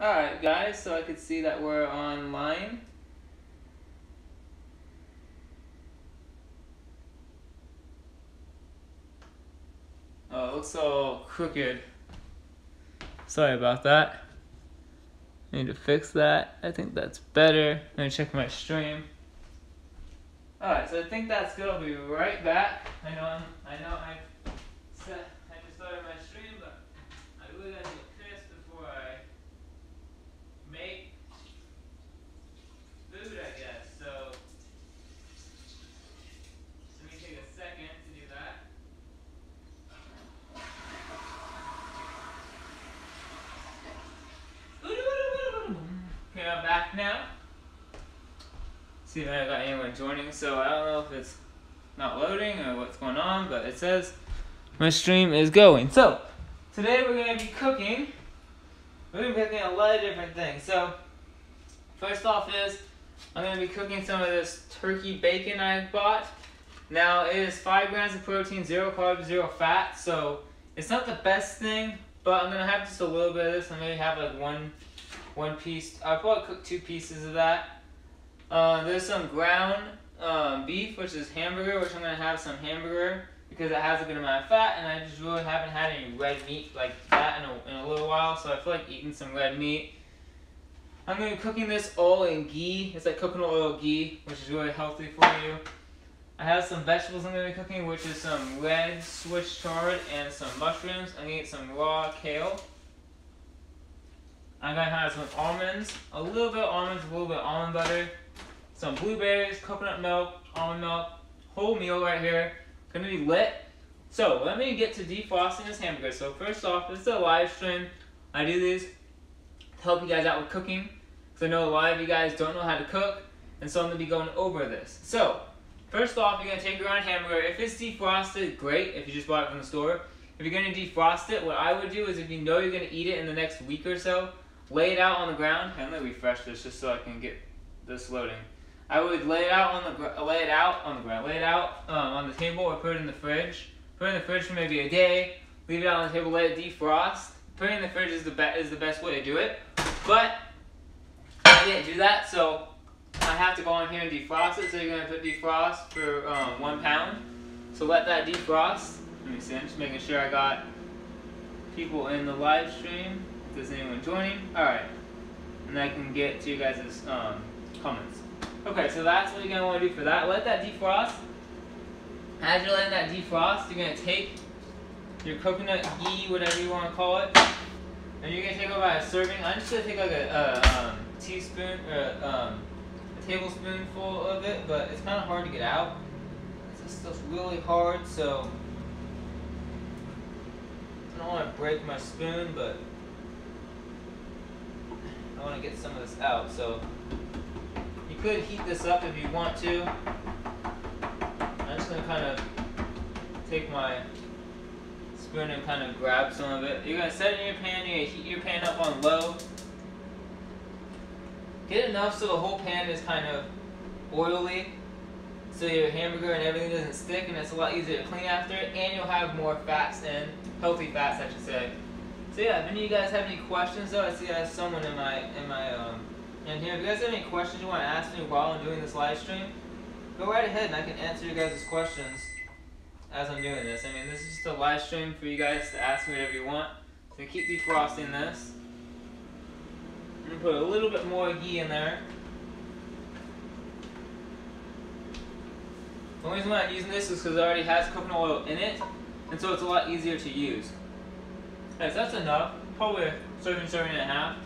Alright guys, so I could see that we're online. Oh, it looks all crooked. Sorry about that. I need to fix that. I think that's better. I'm gonna check my stream. Alright, so I think that's good. I'll be right back. I just started my stream, but I really gotta get pissed before I make food, I guess. So let me take a second to do that. Okay, I'm back now. See if I got anyone joining. So I don't know if it's not loading or what's going on, but it says my stream is going. So today we're going to be cooking. We're going to be cooking a lot of different things. So first off is I'm going to be cooking some of this turkey bacon I bought. Now it is 5 grams of protein, 0 carbs, 0 fat. So it's not the best thing, but I'm going to have just a little bit of this. I maybe have like one piece. I'll probably cook 2 pieces of that. There's some ground beef, which is hamburger, which I'm going to have some hamburger because it has a good amount of fat, and I just really haven't had any red meat like that in a little while, so I feel like eating some red meat. I'm going to be cooking this all in ghee. It's like coconut oil ghee, which is really healthy for you. I have some vegetables I'm going to be cooking, which is some red Swiss chard and some mushrooms. I'm going to eat some raw kale. I'm going to have some almonds, a little bit of almonds, a little bit of almond butter, some blueberries, coconut milk, almond milk, whole meal right here. Gonna be lit. So let me get to defrosting this hamburger. So first off, this is a live stream. I do these to help you guys out with cooking, because I know a lot of you guys don't know how to cook, and so I'm gonna be going over this. So first off, you're gonna take your own hamburger. If it's defrosted, great. If you just bought it from the store. If you're gonna defrost it, what I would do is if you know you're gonna eat it in the next week or so, lay it out on the ground. And let me refresh this just so I can get this loading. I would lay it out on the ground, lay it out on the table, or put it in the fridge. Put it in the fridge for maybe a day. Leave it out on the table, let it defrost. Putting it in the fridge is the best way to do it. But I didn't do that, so I have to go on here and defrost it. So you're gonna put defrost for 1 pound. So let that defrost. Let me see. I'm just making sure I got people in the live stream. If there's anyone joining, all right, and I can get to you guys' comments. Okay, so that's what you're going to want to do for that. Let that defrost. As you're letting that defrost, you're going to take your coconut ghee, whatever you want to call it, and you're going to take about a serving. I'm just going to take like a teaspoon or a tablespoonful of it, but it's kind of hard to get out. This stuff's really hard, so I don't want to break my spoon, but I want to get some of this out. So you could heat this up if you want to. I'm just going to kind of take my spoon and kind of grab some of it. You're going to set it in your pan. You're going to heat your pan up on low. Get enough so the whole pan is kind of oily, so your hamburger and everything doesn't stick, and it's a lot easier to clean after it, and you'll have more fats in, healthy fats I should say. So yeah, if any of you guys have any questions though, I see I have someone in here. If you guys have any questions you want to ask me while I'm doing this live stream, go right ahead and I can answer you guys' questions as I'm doing this. I mean, this is just a live stream for you guys to ask me whatever you want. So keep defrosting this. I'm going to put a little bit more ghee in there. The only reason why I'm using this is because it already has coconut oil in it, and so it's a lot easier to use. Okay, so that's enough. Probably a serving and a half.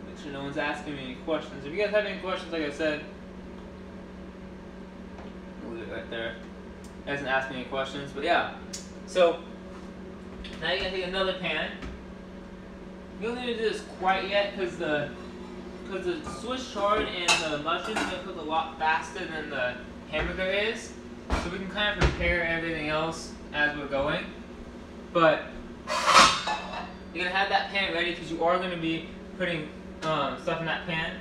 Make sure no one's asking me any questions. If you guys have any questions, like I said, I'll leave it right there. You guys can ask me any questions, but yeah. So now you're gonna take another pan. You don't need to do this quite yet because the Swiss chard and the mushrooms are gonna cook a lot faster than the hamburger is. So we can kind of prepare everything else as we're going. But you're gonna have that pan ready because you are gonna be putting stuff in that pan.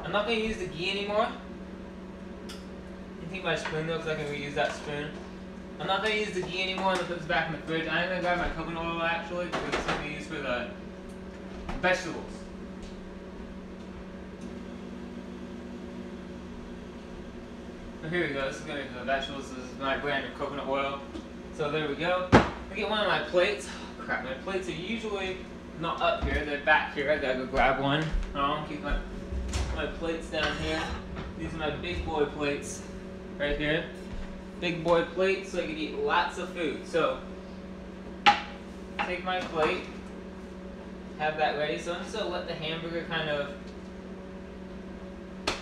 I'm not gonna use the ghee anymore. I think my spoon though, because I can reuse that spoon. I'm not gonna use the ghee anymore. I'm gonna put this back in the fridge. I'm gonna grab my coconut oil actually because it's something to use for the vegetables. So here we go. This is gonna be the vegetables. This is my brand of coconut oil. So there we go. I get one of my plates. Oh, crap, my plates are usually not up here. They're back here. I gotta go grab one. I'll keep my plates down here. These are my big boy plates right here. Big boy plates so I can eat lots of food. So take my plate, have that ready. So I'm just gonna let the hamburger kind of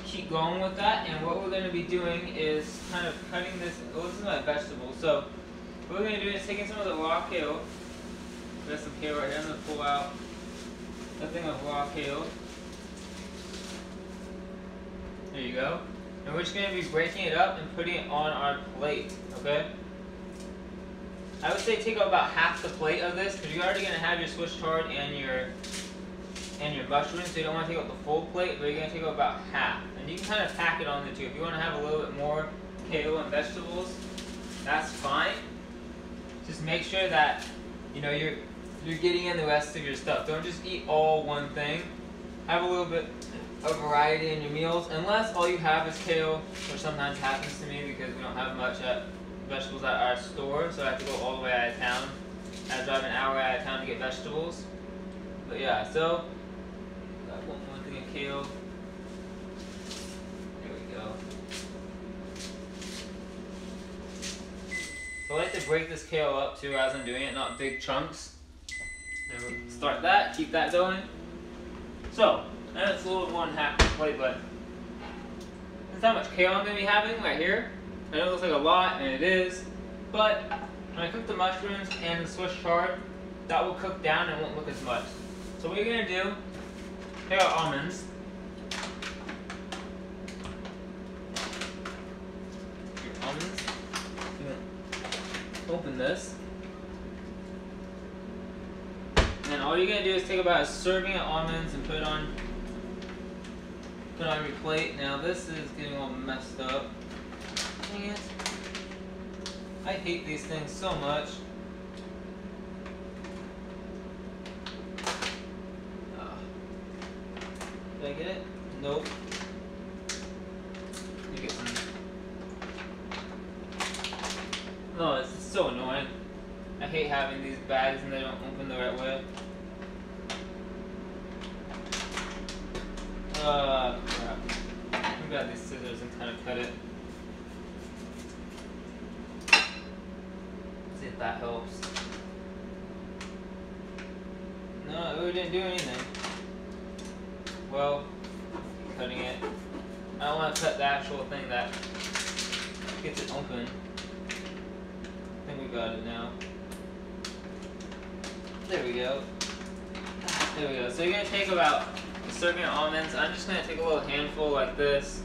keep going with that. And what we're gonna be doing is kind of cutting this. Oh, this is my vegetable. So what we're gonna do is taking some of the raw kale. There's some kale right here. I'm gonna pull out a thing of raw kale. There you go. And we're just going to be breaking it up and putting it on our plate, okay? I would say take about half the plate of this because you're already going to have your Swiss chard and your mushrooms, so you don't want to take out the full plate, but you're going to take out about half. And you can kind of pack it on there too. If you want to have a little bit more kale and vegetables, that's fine. Just make sure that you're getting in the rest of your stuff. Don't just eat all one thing. Have a little bit of variety in your meals, unless all you have is kale, which sometimes happens to me because we don't have much vegetables at our store, so I have to go all the way out of town. I have to drive an hour out of town to get vegetables. But yeah, so got one more thing of kale. There we go. So I like to break this kale up too as I'm doing it, not big chunks. There we start that, keep that going. So I know it's a little bit more than half the plate, but that's how much kale I'm going to be having right here. I know it looks like a lot, and it is, but when I cook the mushrooms and the Swiss chard, that will cook down and won't look as much. So what you're going to do, take our almonds. Your almonds. You're going to open this. And all you're going to do is take about a serving of almonds and put it on your plate. Now this is getting all messed up. Dang it. I hate these things so much. Did I get it? Nope. Let me get some. No, it's so annoying. I hate having these bags and they don't open the right way. Crap. I've got these scissors and kind of cut it. See if that helps. No, it really didn't do anything. Well, cutting it. I don't want to cut the actual thing that gets it open. I think we got it now. There we go. There we go. So you're going to take about a serving of almonds. I'm just going to take a little handful like this.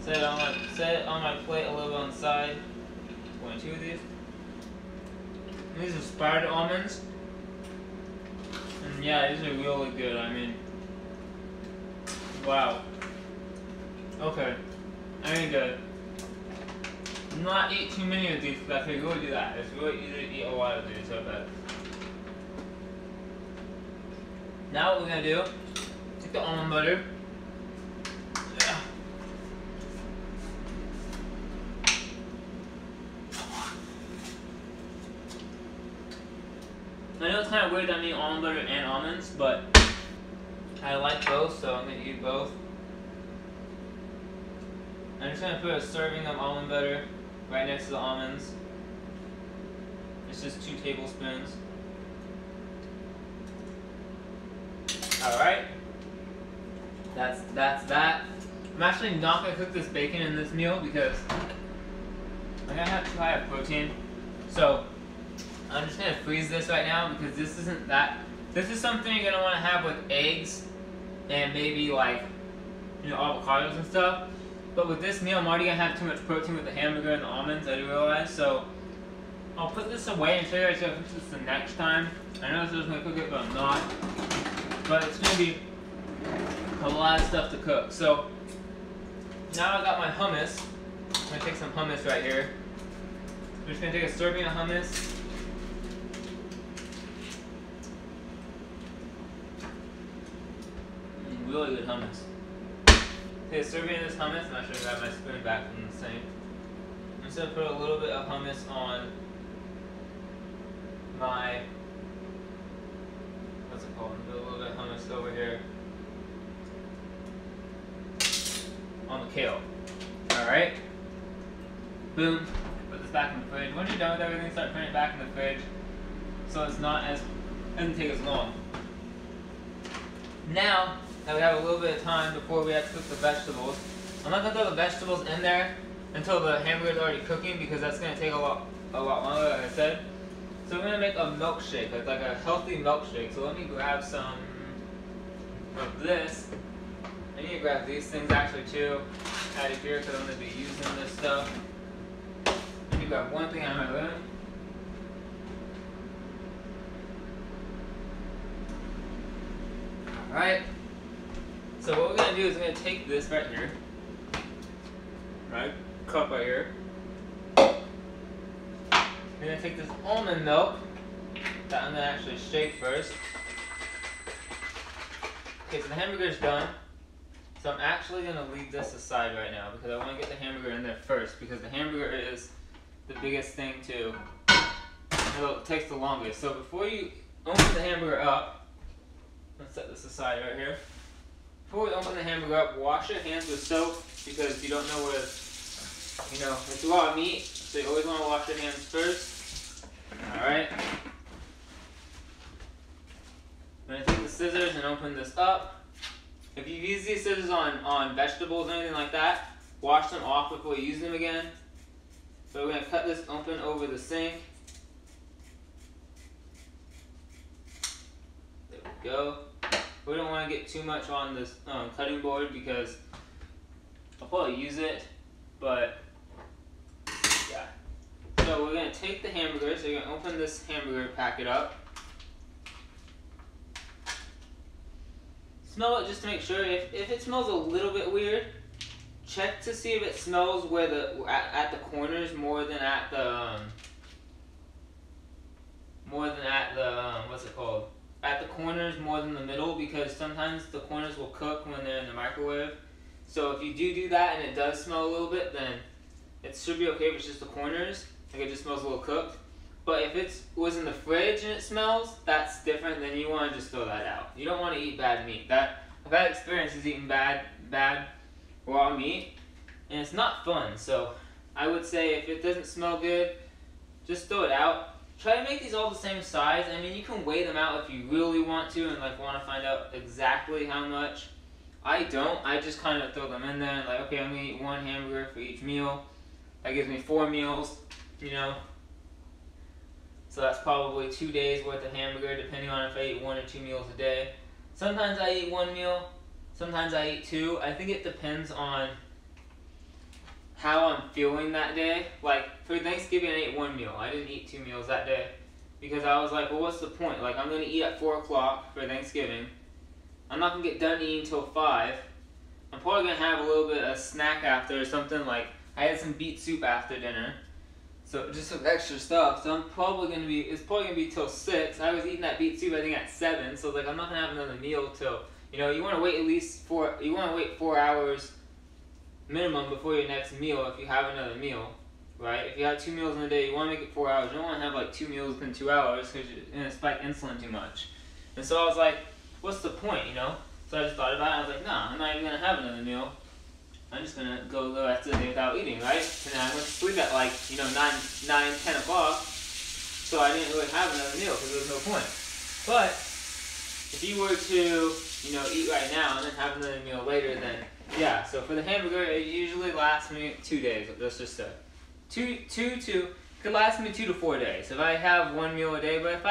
Set it on my plate a little bit on the side. One or two of these. And these are sprouted almonds. And yeah, these are really good. I mean, wow. Okay. I need to not eat too many of these because I can really do that. It's really easy to eat a lot of these. Okay. Now what we're going to do, take the almond butter. I know it's kind of weird that I mean almond butter and almonds, but I like both, so I'm going to eat both. I'm just going to put a serving of almond butter right next to the almonds. It's just 2 tablespoons. Alright. That's that. I'm actually not going to cook this bacon in this meal because I'm going to have too high of protein. So I'm just going to freeze this right now because this isn't that. This is something you're going to want to have with eggs and maybe like, avocados and stuff. But with this meal, I'm already going to have too much protein with the hamburger and the almonds, I do realize. So I'll put this away and show you guys how to cook this the next time. I know this is going to cook it, but I'm not. But it's going to be a lot of stuff to cook. So now I got my hummus. I'm going to take some hummus right here. I'm just going to take a serving of hummus. Really good hummus. Okay, serving this hummus, I'm not sure if I have my spoon back from the sink. I'm just gonna put a little bit of hummus on my, what's it called? Put a little bit of hummus over here on the kale. Alright? Boom. Put this back in the fridge. Once you're done with everything, start putting it back in the fridge so it's not as, doesn't take as long. Now that we have a little bit of time before we have to cook the vegetables, I'm not going to throw the vegetables in there until the hamburger is already cooking because that's going to take a lot longer, like I said. So we're going to make a milkshake, like a healthy milkshake. So let me grab some of this. I need to grab these things actually too out of here because I'm going to be using this stuff. Let me grab one thing out of my room. Alright, so what we're going to do is we're going to take this right here, right, cup right here. We're going to take this almond milk that I'm going to actually shake first. Okay, so the hamburger's done. So I'm actually going to leave this aside right now because I want to get the hamburger in there first because the hamburger is the biggest thing too. It takes the longest. So before you open the hamburger up, let's set this aside right here. Before we open the hamburger up, wash your hands with soap because you don't know where, you know, it's raw meat, so you always want to wash your hands first. Alright. I'm going to take the scissors and open this up. If you use these scissors on vegetables or anything like that, wash them off before you use them again. So we're going to cut this open over the sink. There we go. We don't want to get too much on this cutting board because I'll probably use it, but yeah. So we're going to take the hamburger, so you're going to open this hamburger packet up. Smell it just to make sure. If it smells a little bit weird, check to see if it smells where at the corners more than at the what's it called? At the corners more than the middle because sometimes the corners will cook when they're in the microwave. So if you do that and it does smell a little bit, then it should be okay if it's just the corners, like it just smells a little cooked. But if it was in the fridge and it smells, that's different, then you want to just throw that out. You don't want to eat bad meat. I've had experiences eating bad raw meat, and it's not fun. So I would say if it doesn't smell good, just throw it out. Try to make these all the same size. I mean, you can weigh them out if you really want to and like want to find out exactly how much. I don't. I just kind of throw them in there and like, okay, I'm going to eat one hamburger for each meal. That gives me 4 meals, you know. So that's probably 2 days worth of hamburger depending on if I eat 1 or 2 meals a day. Sometimes I eat 1 meal. Sometimes I eat 2. I think it depends on how I'm feeling that day. Like for Thanksgiving I ate 1 meal. I didn't eat 2 meals that day because I was like, well, what's the point? Like I'm going to eat at 4 o'clock for Thanksgiving. I'm not going to get done eating till 5. I'm probably going to have a little bit of snack after or something. Like I had some beet soup after dinner. So just some extra stuff. So it's probably going to be till 6. I was eating that beet soup I think at 7. So like I'm not going to have another meal till, you know, you want to wait at least 4 hours minimum before your next meal if you have another meal, right? If you have 2 meals in a day, you want to make it 4 hours. You don't want to have like 2 meals within 2 hours because you're going to spike insulin too much. And so I was like, what's the point, you know? So I just thought about it. I was like, nah, I'm not even going to have another meal. I'm just going to go the rest of the day without eating, right? And then I went to sleep at like, you know, 9, 10 o'clock. So I didn't really have another meal because there was no point. But if you were to, you know, eat right now and then have another meal later, then yeah. So for the hamburger, it usually lasts me 2 days. Let's just say, could last me 2 to 4 days if I have 1 meal a day. But if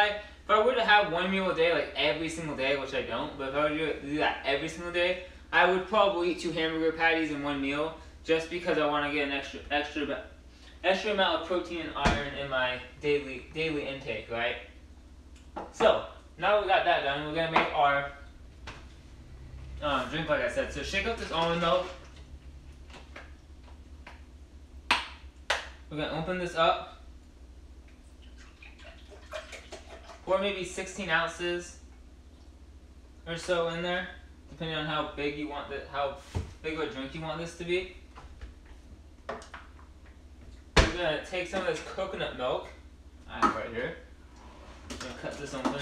I were to have 1 meal a day, like every single day, which I don't, but if I were to do that every single day, I would probably eat 2 hamburger patties in 1 meal, just because I want to get an extra amount of protein and iron in my daily intake, right? So now that we got that done, we're gonna make our drink, like I said. So shake up this almond milk. We're gonna open this up. Pour maybe 16 ounces or so in there, depending on how big you want it, how think what drink you want this to be. We're gonna take some of this coconut milk I have right here. I'm gonna cut this open.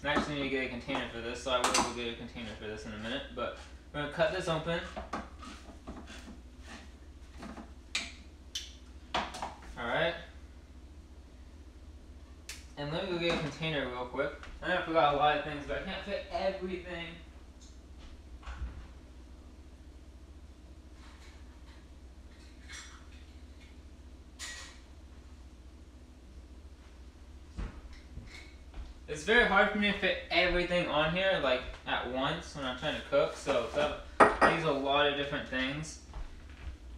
I actually need to get a container for this, so I will go get a container for this in a minute. But we're gonna cut this open. Alright. And let me go get a container real quick. I know I forgot a lot of things, but I can't fit everything. It's very hard for me to fit everything on here like at once when I'm trying to cook, so I use a lot of different things.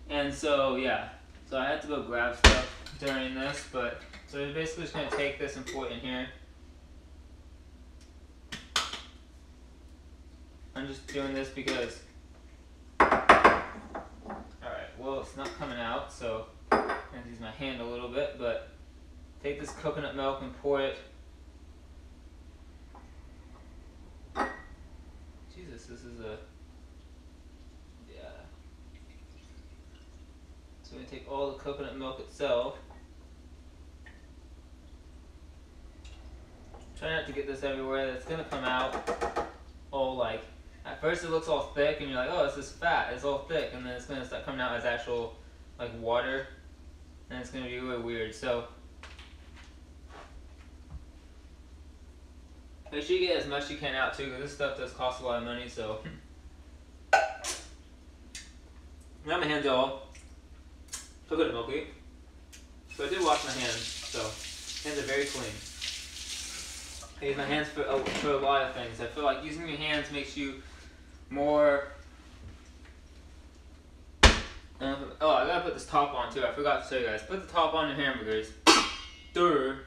And so yeah, so I had to go grab stuff during this, but so we're basically just gonna take this and pour it in here. I'm just doing this because, alright, well it's not coming out, so I'm gonna use my hand a little bit, but take this coconut milk and pour it. Jesus, this is a, yeah. So we're gonna take all the coconut milk itself. Try not to get this everywhere. That's gonna come out all like, at first it looks all thick and you're like, oh, this is fat, it's all thick, and then it's gonna start coming out as actual like water, and it's gonna be really weird. So make sure you get as much as you can out too, because this stuff does cost a lot of money. So now my hands are all coconut milky, so I did wash my hands, so hands are very clean. I use my hands for a lot of things. I feel like using your hands makes you more. Oh, I gotta put this top on too. I forgot to show you guys. Put the top on your hamburgers. But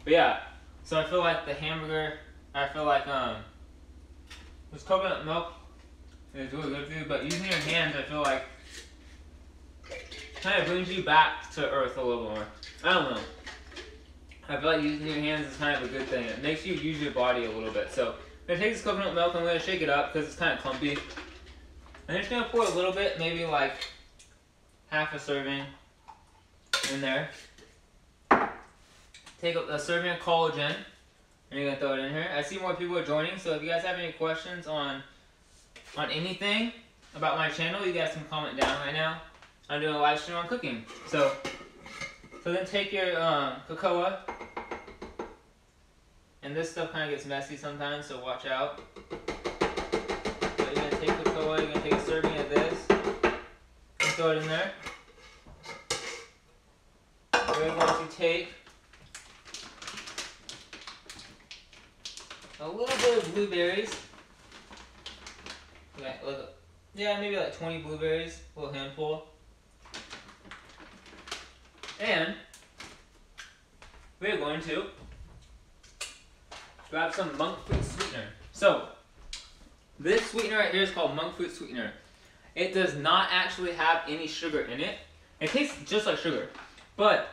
yeah, so I feel like the hamburger. I feel like this coconut milk is really good for you, but using your hands, I feel like kind of brings you back to earth a little more. I don't know. I feel like using your hands is kind of a good thing. It makes you use your body a little bit. So I'm gonna take this coconut milk and I'm gonna shake it up because it's kind of clumpy. I'm just gonna pour a little bit, maybe like half a serving in there. Take a serving of collagen. And you're gonna throw it in here. I see more people are joining, so if you guys have any questions on anything about my channel, you guys can comment down right now. I'm doing a live stream on cooking. So then take your cocoa, and this stuff kind of gets messy sometimes, so watch out. So you're gonna take cocoa, you're gonna take a serving of this, and throw it in there. We're going to take a little bit of blueberries. Okay, yeah, maybe like 20 blueberries, a little handful. And we're going to grab some monk fruit sweetener. So this sweetener right here is called monk fruit sweetener. It does not actually have any sugar in it. It tastes just like sugar, but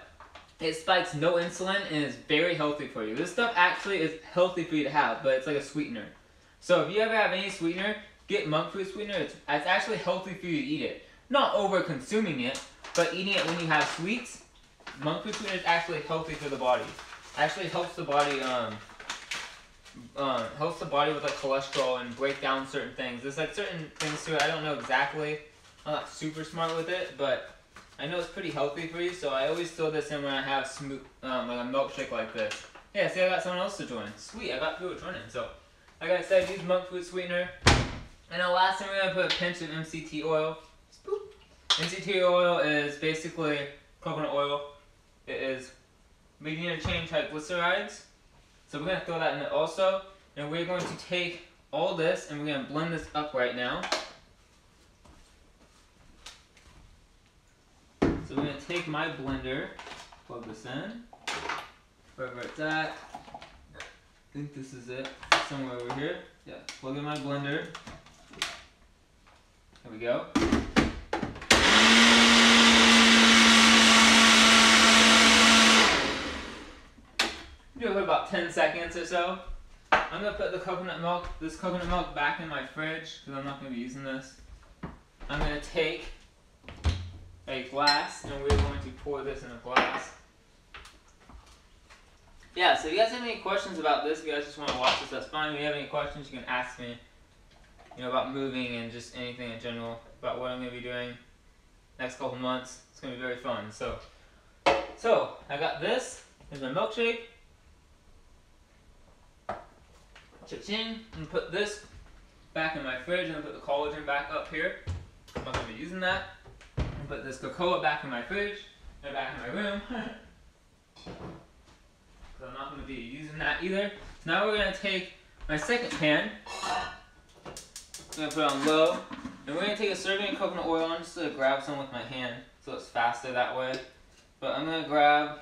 it spikes no insulin and is very healthy for you. This stuff actually is healthy for you to have, but it's like a sweetener. So if you ever have any sweetener, get monk fruit sweetener. It's actually healthy for you to eat it. Not over consuming it, but eating it when you have sweets. Monk fruit sweetener is actually healthy for the body. Actually helps the body with like cholesterol and break down certain things. There's like certain things to it. I don't know exactly. I'm not super smart with it, but I know it's pretty healthy for you, so I always throw this in when I have smooth, like a milkshake like this. Yeah, see, I got someone else to join. Sweet, I got people joining. So, like I said, use monk fruit sweetener. And the last thing we're gonna put a pinch of MCT oil. MCT oil is basically coconut oil. It is medium chain triglycerides. So we're gonna throw that in there also, and we're going to take all this and we're gonna blend this up right now. So we're going to take my blender, plug this in, wherever it's at. I think this is it, somewhere over here. Yeah, plug in my blender. There we go. Do it for about 10 seconds or so. I'm gonna put this coconut milk back in my fridge because I'm not gonna be using this. I'm gonna take a glass and we're going to pour this in a glass. Yeah, so if you guys have any questions about this, if you guys just want to watch this, that's fine. If you have any questions, you can ask me, about moving and just anything in general, about what I'm going to be doing next couple months. It's going to be very fun. So I got this. Here's my milkshake. Cha-ching. I'm going to put this back in my fridge and put the collagen back up here. I'm not going to be using that. I'm going to put this cocoa back in my fridge and back in my room. So I'm not going to be using that either. So now we're going to take my second pan. I'm going to put it on low. And we're going to take a serving of coconut oil. I'm just going to grab some with my hand so it's faster that way. But I'm going to grab,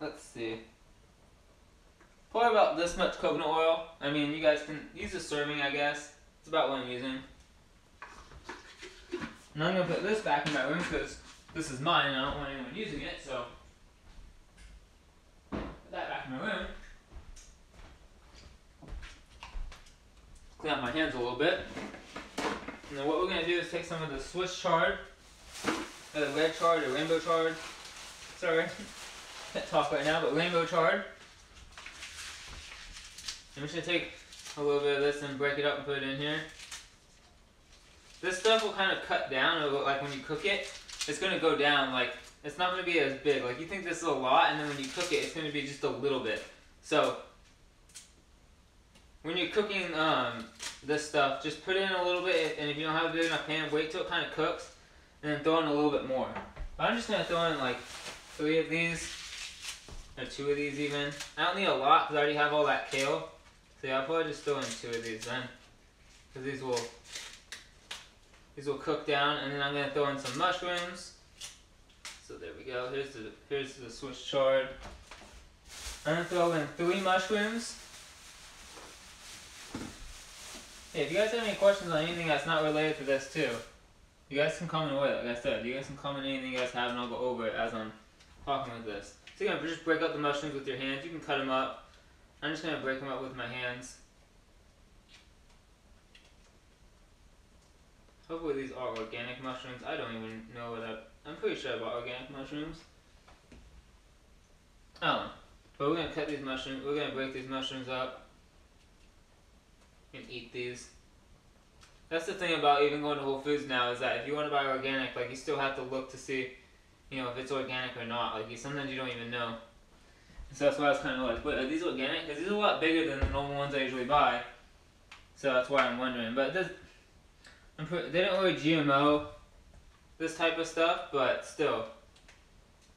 let's see, pour about this much coconut oil. I mean, you guys can use a serving, I guess. It's about what I'm using. And I'm going to put this back in my room because this is mine and I don't want anyone using it. So put that back in my room. Clean out my hands a little bit. And then what we're going to do is take some of the Swiss chard, the red chard or rainbow chard. Sorry, can't talk right now, but rainbow chard. I'm just going to take a little bit of this and break it up and put it in here. This stuff will kind of cut down, like when you cook it, it's going to go down, like it's not going to be as big. Like you think this is a lot, and then when you cook it, it's going to be just a little bit. So when you're cooking this stuff, just put in a little bit, and if you don't have a big enough pan, wait till it kind of cooks, and then throw in a little bit more. But I'm just going to throw in like 3 of these, or 2 of these even. I don't need a lot because I already have all that kale. So yeah, I'll probably just throw in 2 of these then, because these will cook down. And then I'm going to throw in some mushrooms. So there we go. Here's the Swiss chard. I'm going to throw in 3 mushrooms. Hey, if you guys have any questions on anything that's not related to this too, you guys can comment away, like I said. You guys can comment anything you guys have and I'll go over it as I'm talking with this. So you're going to just break up the mushrooms with your hands. You can cut them up. I'm just going to break them up with my hands. Hopefully these are organic mushrooms. I don't even know what I'm pretty sure about organic mushrooms. I don't know. But we're going to cut these mushrooms. We're going to break these mushrooms up and eat these. That's the thing about even going to Whole Foods now, is that if you want to buy organic, like you still have to look to see, if it's organic or not. Like sometimes you don't even know. So that's why I was kind of like, wait, are these organic? Because these are a lot bigger than the normal ones I usually buy. So that's why I'm wondering. But they don't really GMO this type of stuff, but still,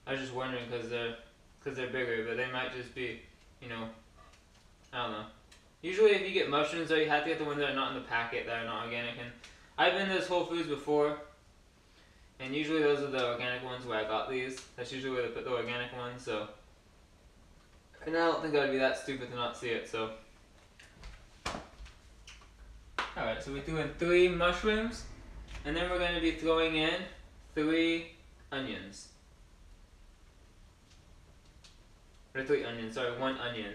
I was just wondering because they're bigger, but they might just be, I don't know. Usually if you get mushrooms though, you have to get the ones that are not in the packet, that are not organic. And I've been to this Whole Foods before, and usually those are the organic ones where I got these. That's usually where they put the organic ones, so. And I don't think I would be that stupid to not see it, so. Alright, so we threw in 3 mushrooms, and then we're going to be throwing in 3 onions. Or 3 onions, sorry, 1 onion.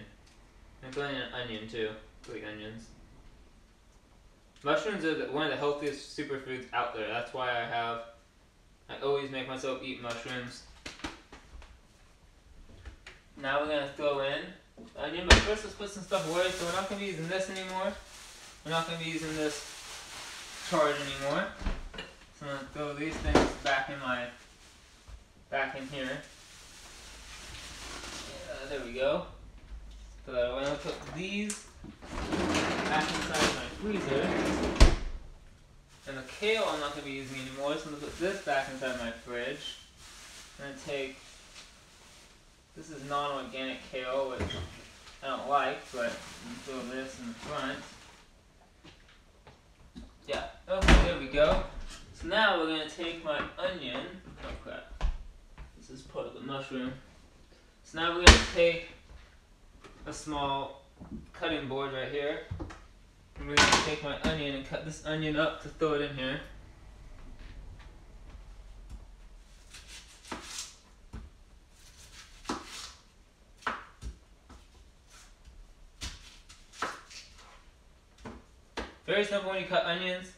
I'm throwing in an onion too, 3 onions. Mushrooms are one of the healthiest superfoods out there. That's why I always make myself eat mushrooms. Now we're going to throw in the onion, but first let's put some stuff away. So we're not going to be using this anymore. We're not going to be using this chard anymore. So I'm going to throw these things back in here. Yeah, there we go. So that I'm going to put these back inside my freezer. And the kale I'm not going to be using anymore, so I'm going to put this back inside my fridge. I'm going to take, this is non-organic kale, which I don't like, but I'm going to throw this in the front. Yeah, okay, there we go. So now we're going to take my onion, oh crap, this is part of the mushroom. So now we're going to take a small cutting board right here. And we're going to take my onion and cut this onion up to throw it in here. Very simple when you cut onions.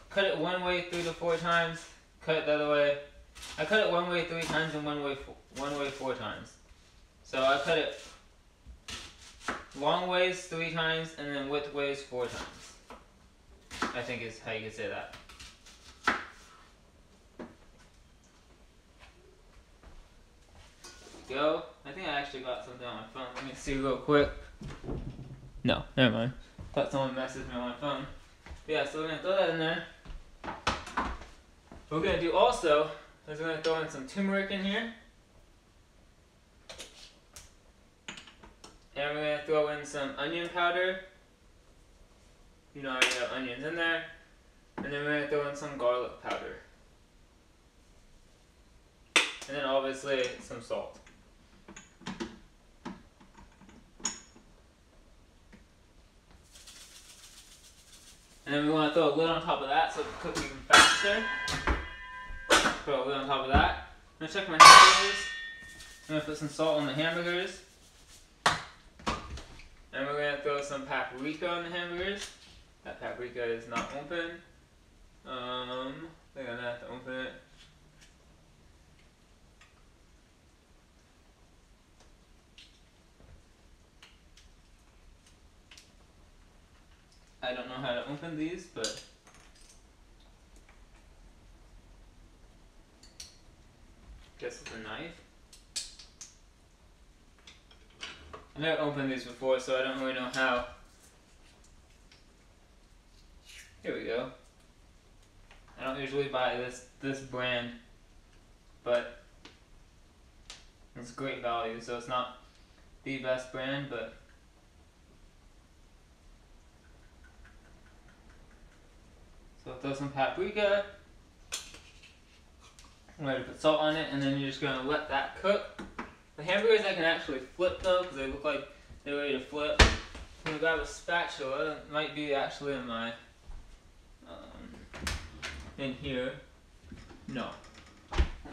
Cut it one way 3 to 4 times. Cut it the other way. I cut it one way 3 times and one way 4 times. So I cut it long ways 3 times and then width ways 4 times. I think is how you could say that. Go. I think I actually got something on my phone. Let me see real quick. No, never mind. Thought someone messaged me on my phone. But yeah, so we're gonna throw that in there. What we're gonna do also is we're gonna throw in some turmeric in here. And we're gonna throw in some onion powder. You know, I already have onions in there. And then we're gonna throw in some garlic powder. And then obviously some salt. And then we want to throw a lid on top of that so it can cook even faster. Throw a lid on top of that. I'm going to check my hamburgers. I'm going to put some salt on the hamburgers. And we're going to throw some paprika on the hamburgers. That paprika is not open. I think I'm going to have to open it. I don't know how to open these, but guess with a knife. I've never opened these before, so I don't really know how. Here we go. I don't usually buy this brand, but it's great value, so it's not the best brand, but so throw some paprika. I'm going to put salt on it, and then you're just going to let that cook. The hamburgers I can actually flip though, because they look like they're ready to flip. I'm going to grab a spatula. It might be actually in my, in here. No.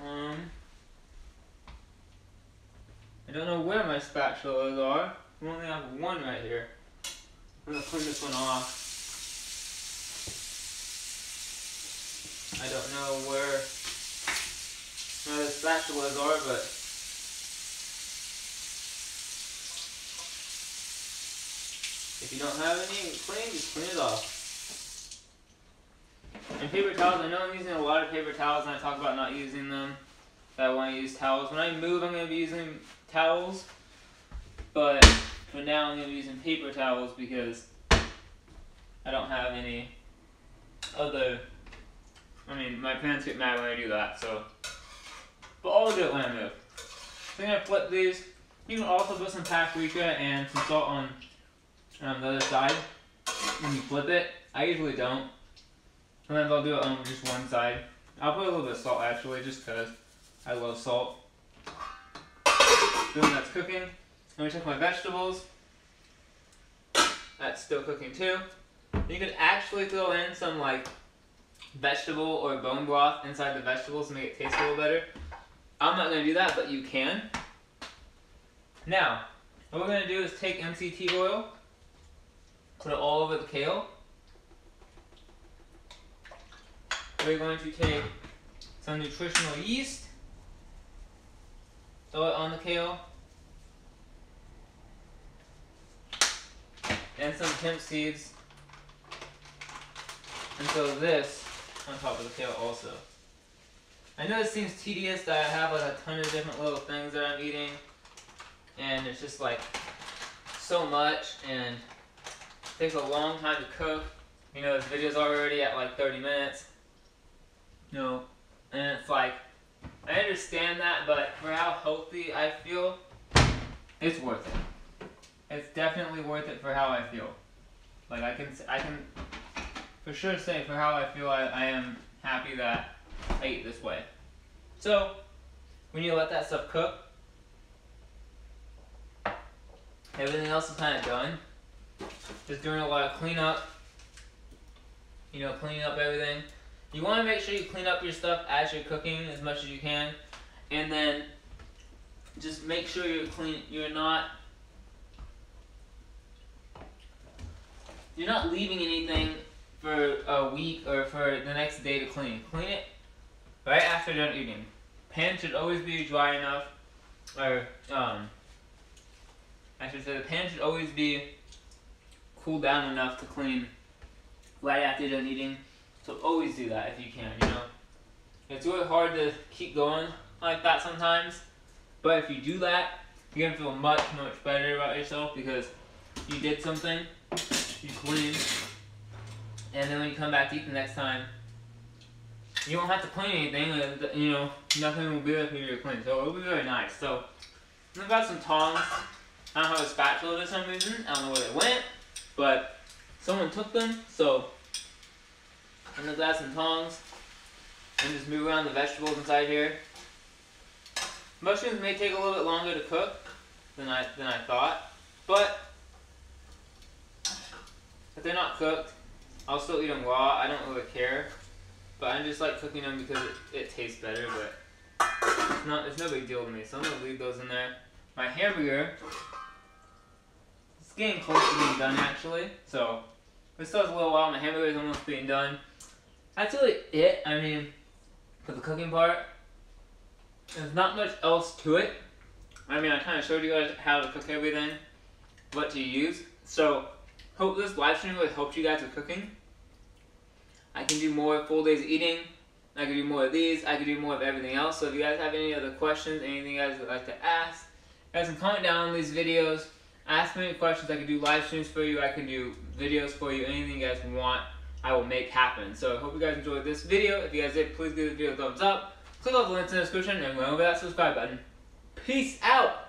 I don't know where my spatulas are. I only have one right here. I'm going to clean this one off. I don't know where the spatulas are, but if you don't have any clean, just clean it off. And paper towels, I know I'm using a lot of paper towels and I talk about not using them, that I want to use towels. When I move, I'm going to be using towels, but for now I'm going to be using paper towels because I don't have any other. I mean, my parents get mad when I do that, so. But I'll do it when I move. So I'm going to flip these. You can also put some paprika and some salt on the other side when you flip it. I usually don't. Sometimes I'll do it on just one side. I'll put a little bit of salt actually, just because I love salt. Boom, that's cooking. Let me check my vegetables. That's still cooking too. You could actually throw in some like vegetable or bone broth inside the vegetables to make it taste a little better. I'm not going to do that, but you can. Now, what we're going to do is take MCT oil, put it all over the kale. We're going to take some nutritional yeast, throw it on the kale, and some hemp seeds, and throw this on top of the kale also. I know it seems tedious that I have like a ton of different little things that I'm eating, and it's just like so much and it takes a long time to cook. You know, this video's already at like 30 minutes. No, and it's like, I understand that, but for how healthy I feel, it's worth it. It's definitely worth it for how I feel. Like I can for sure say for how I feel, I am happy that I eat this way. So, when you let that stuff cook, everything else is kind of done. Just doing a lot of cleanup. You know, cleaning up everything. You want to make sure you clean up your stuff as you're cooking as much as you can. And then, just make sure you're clean. You're not leaving anything for a week or for the next day to clean. Clean it right after you're done eating. Pan should always be dry enough, or I should say the pan should always be cooled down enough to clean right after you're done eating. So always do that if you can, you know. It's really hard to keep going like that sometimes, but if you do that, you're gonna feel much, much better about yourself because you did something, you cleaned, and then when you come back to eat the next time, you won't have to clean anything, you know, nothing will be there for you to clean, so it'll be very nice. So, I've got some tongs. I don't have a spatula for some reason, I don't know where they went, but someone took them, so I'm gonna grab some tongs and just move around the vegetables inside here. Mushrooms may take a little bit longer to cook than I thought, but if they're not cooked, I'll still eat them raw. I don't really care, but I just like cooking them because it tastes better. But it's no big deal to me, so I'm gonna leave those in there. My hamburger, it's getting close to being done actually, so this still has a little while. My hamburger is almost being done. That's really it. I mean, for the cooking part, there's not much else to it. I mean, I kind of showed you guys how to cook everything, what to use. So, hope this live stream really helped you guys with cooking. I can do more full days eating. I can do more of these. I can do more of everything else. So if you guys have any other questions, anything you guys would like to ask, you guys can comment down on these videos. Ask me any questions. I can do live streams for you. I can do videos for you. Anything you guys want, I will make happen. So I hope you guys enjoyed this video. If you guys did, please give the video a thumbs up. Click on the links in the description and go over that subscribe button. Peace out!